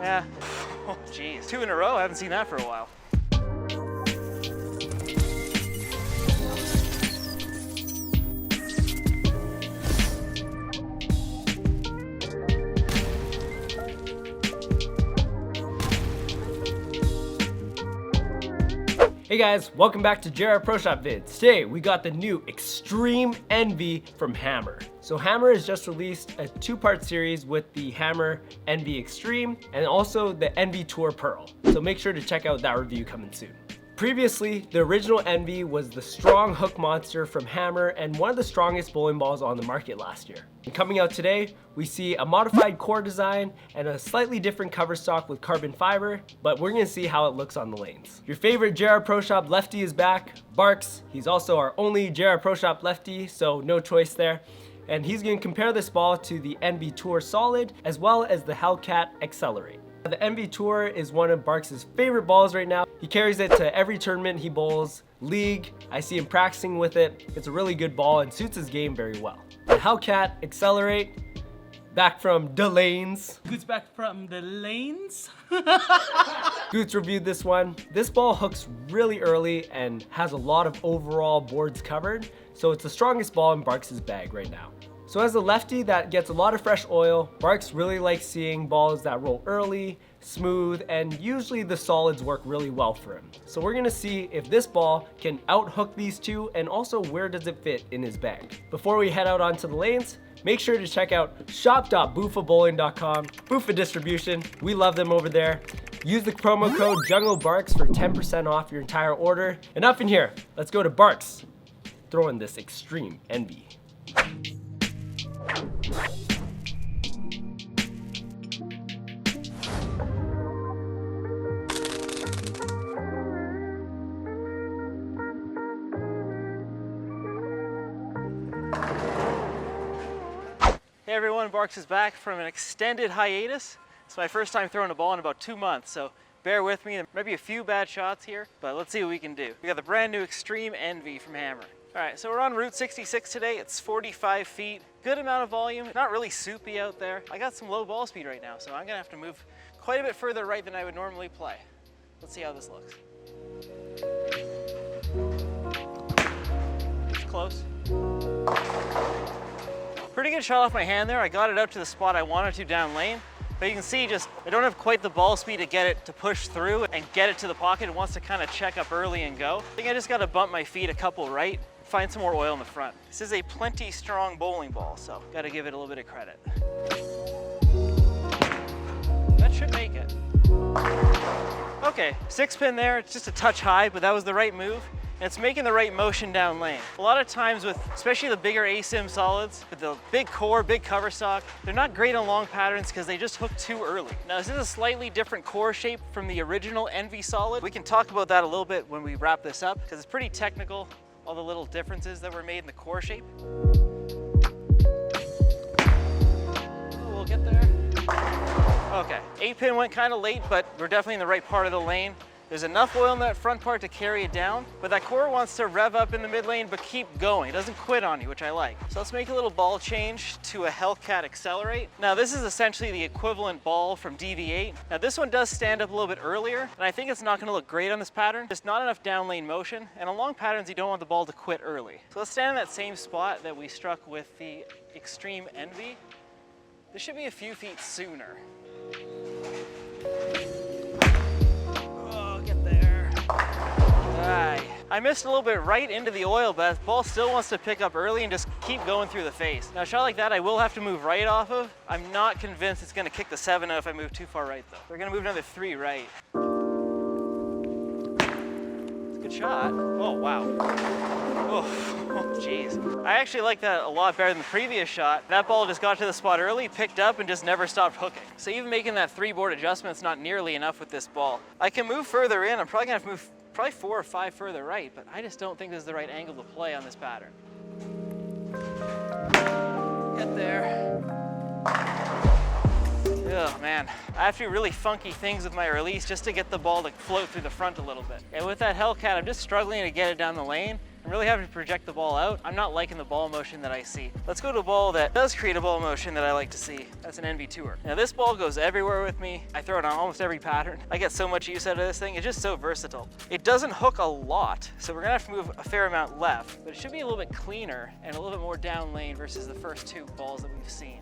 Yeah. Oh, geez. 2 in a row. I haven't seen that for a while. Hey guys, welcome back to JR Pro Shop Vids. Today we got the new Extreme Envy from Hammer. So Hammer has just released a 2-part series with the Hammer Envy Extreme and also the Envy Tour Pearl. So make sure to check out that review coming soon. Previously, the original Envy was the strong hook monster from Hammer and one of the strongest bowling balls on the market last year. And coming out today, we see a modified core design and a slightly different cover stock with carbon fiber, but we're gonna see how it looks on the lanes. Your favorite JR Pro Shop lefty is back, Barks. He's also our only JR Pro Shop lefty, so no choice there. And he's gonna compare this ball to the Envy Tour Solid as well as the Hellcat XLR8. The Envy Tour is one of Barks' favorite balls right now. He carries it to every tournament he bowls, league. I see him practicing with it. It's a really good ball and suits his game very well. The Hellcat XLR8, back from Downlane's. Goots back from the lanes. Goots reviewed this one. This ball hooks really early and has a lot of overall boards covered, so it's the strongest ball in Barks' bag right now. So as a lefty that gets a lot of fresh oil, Barks really likes seeing balls that roll early, smooth, and usually the solids work really well for him. So we're gonna see if this ball can out-hook these two and also where does it fit in his bag. Before we head out onto the lanes, make sure to check out shop.boofabowling.com, Boofa Distribution. We love them over there. Use the promo code JungleBarks for 10% off your entire order. Enough in here, let's go to Barks, throwing this Extreme Envy. Hey everyone, Barks is back from an extended hiatus. It's my first time throwing a ball in about 2 months, so bear with me. There might be a few bad shots here, but let's see what we can do. We got the brand new Extreme Envy from Hammer. All right, so we're on Route 66 today. It's 45 feet, good amount of volume, not really soupy out there. I got some low ball speed right now, so I'm gonna have to move quite a bit further right than I would normally play. Let's see how this looks. It's close. Pretty good shot off my hand there. I got it out to the spot I wanted to down lane. But you can see I don't have quite the ball speed to get it to push through and get it to the pocket. It wants to kind of check up early and go. I think I just got to bump my feet a couple right, find some more oil in the front. This is a plenty strong bowling ball, so got to give it a little bit of credit. That should make it. Okay, 6-pin there. It's just a touch high, but that was the right move. And it's making the right motion down lane. A lot of times with, especially the bigger ASIM solids, with the big core, big cover stock, they're not great on long patterns because they just hook too early. Now this is a slightly different core shape from the original Envy solid. We can talk about that a little bit when we wrap this up because it's pretty technical, all the little differences that were made in the core shape. Oh, we'll get there. Okay, 8-pin went kind of late, but we're definitely in the right part of the lane. There's enough oil in that front part to carry it down, but that core wants to rev up in the mid lane, but keep going. It doesn't quit on you, which I like. So let's make a little ball change to a Hellcat XLR8. Now this is essentially the equivalent ball from DV8. Now this one does stand up a little bit earlier, and I think it's not gonna look great on this pattern. Just not enough down lane motion, and on long patterns, you don't want the ball to quit early. So let's stand in that same spot that we struck with the Extreme Envy. This should be a few feet sooner. I missed a little bit right into the oil, but the ball still wants to pick up early and just keep going through the face. Now a shot like that I will have to move right off of. I'm not convinced it's gonna kick the 7 out if I move too far right though. We're gonna move another 3 right. It's a good shot. Oh, wow. Oh, jeez. I actually like that a lot better than the previous shot. That ball just got to the spot early, picked up, and just never stopped hooking. So even making that 3-board adjustment is not nearly enough with this ball. I can move further in. I'm probably gonna have to move 4 or 5 further right, but I just don't think this is the right angle to play on this pattern. Get there. Oh man, I have to do really funky things with my release just to get the ball to float through the front a little bit. And with that Hellcat, I'm just struggling to get it down the lane. I'm really having to project the ball out. I'm not liking the ball motion that I see. Let's go to a ball that does create a ball motion that I like to see. That's an NV Tour. Now this ball goes everywhere with me. I throw it on almost every pattern. I get so much use out of this thing. It's just so versatile. It doesn't hook a lot, so we're gonna have to move a fair amount left, but it should be a little bit cleaner and a little bit more down lane versus the first two balls that we've seen.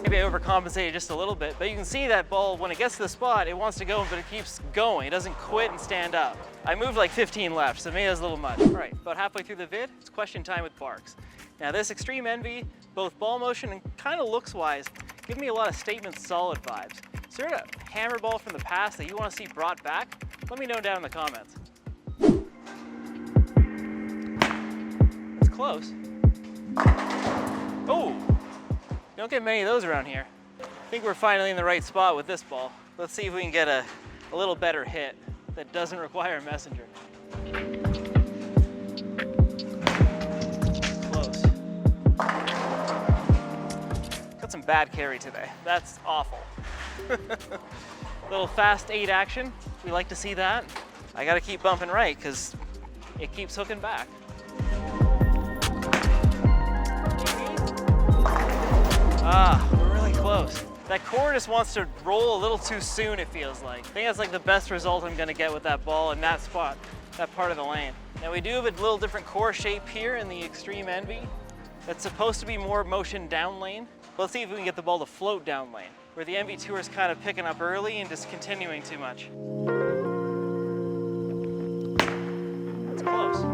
Maybe I overcompensated just a little bit, but you can see that ball, when it gets to the spot, it wants to go, but it keeps going. It doesn't quit and stand up. I moved like 15 left, so maybe that's a little much. All right, about halfway through the vid, it's question time with Barks. Now this Extreme Envy, both ball motion and kind of looks-wise, give me a lot of Statement Solid vibes. Is there a hammer ball from the past that you want to see brought back? Let me know down in the comments. It's close. Oh! Don't get many of those around here. I think we're finally in the right spot with this ball. Let's see if we can get a little better hit that doesn't require a messenger. Close. Got some bad carry today. That's awful. Little fast 8 action. We like to see that. I gotta keep bumping right because it keeps hooking back. Ah, we're really close. That core just wants to roll a little too soon, it feels like. I think that's like the best result I'm gonna get with that ball in that spot, that part of the lane. Now we do have a little different core shape here in the Extreme Envy. That's supposed to be more motion down lane. Let's see if we can get the ball to float down lane, where the Envy Tour is kind of picking up early and just continuing too much. That's close.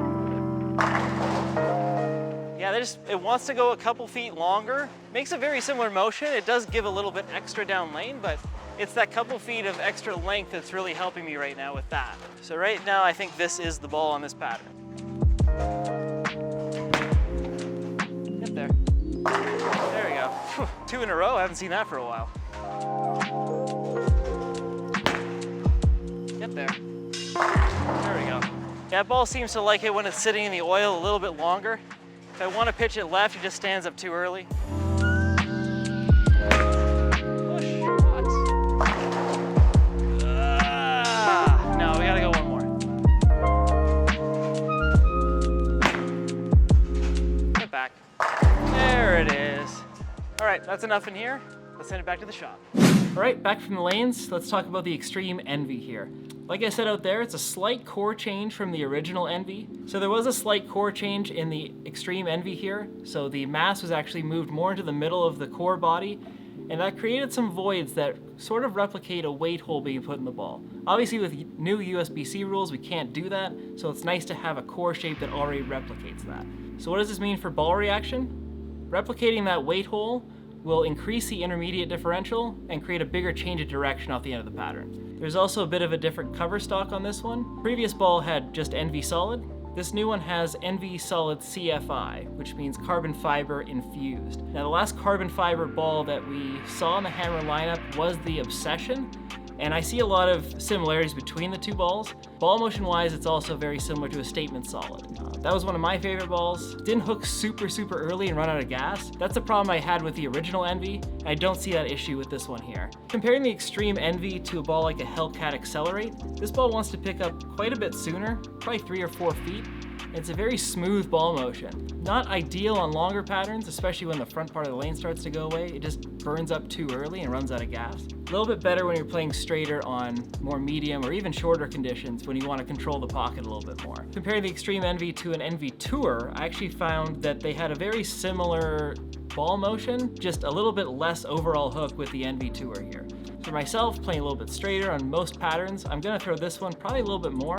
Yeah, it wants to go a couple feet longer. Makes a very similar motion. It does give a little bit extra down lane, but it's that couple feet of extra length that's really helping me right now with that. So right now, I think this is the ball on this pattern. Get there. There we go. Whew, 2 in a row, I haven't seen that for a while. Get there. There we go. Yeah, that ball seems to like it when it's sitting in the oil a little bit longer. If I want to pitch it left, it just stands up too early. No, we gotta go one more. Get back. There it is. All right, that's enough in here. Let's send it back to the shop. All right, back from the lanes, let's talk about the Extreme Envy here. Like I said out there, it's a slight core change from the original Envy. So there was a slight core change in the Extreme Envy here. So the mass was actually moved more into the middle of the core body, and that created some voids that sort of replicate a weight hole being put in the ball. Obviously with new USB-C rules, we can't do that, so it's nice to have a core shape that already replicates that. So what does this mean for ball reaction? Replicating that weight hole will increase the intermediate differential and create a bigger change of direction off the end of the pattern. There's also a bit of a different cover stock on this one. Previous ball had just NV Solid. This new one has NV Solid CFI, which means carbon fiber infused. Now the last carbon fiber ball that we saw in the Hammer lineup was the Obsession, and I see a lot of similarities between the two balls. Ball motion wise, it's also very similar to a Statement Solid. That was one of my favorite balls. Didn't hook super early and run out of gas. That's a problem I had with the original Envy. I don't see that issue with this one here. Comparing the Extreme Envy to a ball like a Hellcat XLR8, this ball wants to pick up quite a bit sooner, probably 3 or 4 feet. It's a very smooth ball motion. Not ideal on longer patterns, especially when the front part of the lane starts to go away. It just burns up too early and runs out of gas. A little bit better when you're playing straighter on more medium or even shorter conditions when you want to control the pocket a little bit more. Comparing the Extreme Envy to an Envy Tour, I actually found that they had a very similar ball motion, just a little bit less overall hook with the Envy Tour here. For myself, playing a little bit straighter on most patterns, I'm gonna throw this one probably a little bit more.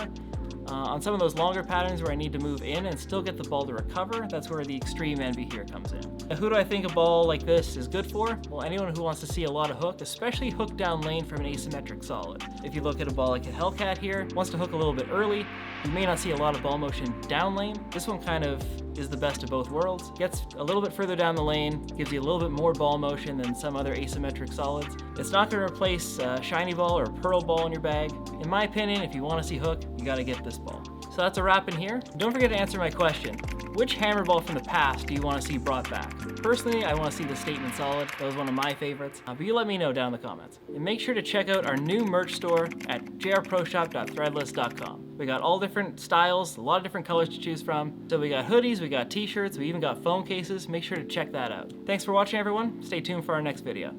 On some of those longer patterns where I need to move in and still get the ball to recover, that's where the Extreme Envy here comes in. Now, who do I think a ball like this is good for? Well, anyone who wants to see a lot of hook, especially hook down lane from an asymmetric solid. If you look at a ball like a Hellcat here, wants to hook a little bit early, you may not see a lot of ball motion down lane. This one kind of is the best of both worlds. Gets a little bit further down the lane, gives you a little bit more ball motion than some other asymmetric solids. It's not going to replace a shiny ball or a pearl ball in your bag. In my opinion, if you want to see hook, you got to get this ball. So that's a wrap in here. Don't forget to answer my question. which hammer ball from the past do you want to see brought back? Personally, I want to see the Statement Solid. That was one of my favorites. But you let me know down in the comments. And make sure to check out our new merch store at jrproshop.threadless.com. We got all different styles, a lot of different colors to choose from. So we got hoodies, we got t-shirts, we even got phone cases. Make sure to check that out. Thanks for watching, everyone. Stay tuned for our next video.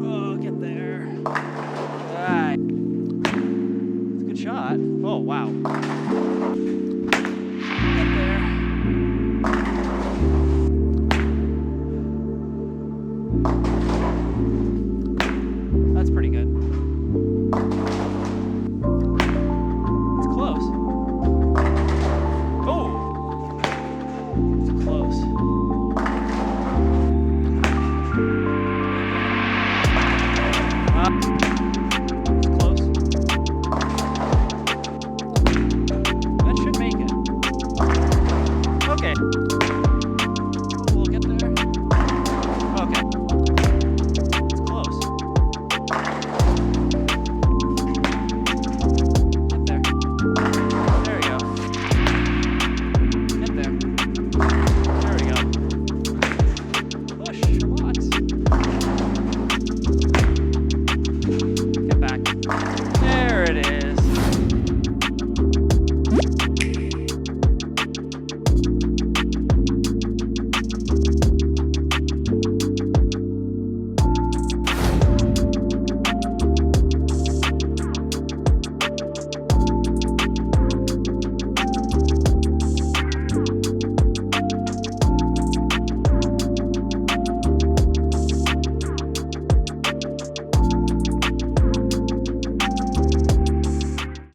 Oh, get there. All right. It's a good shot. Oh, wow.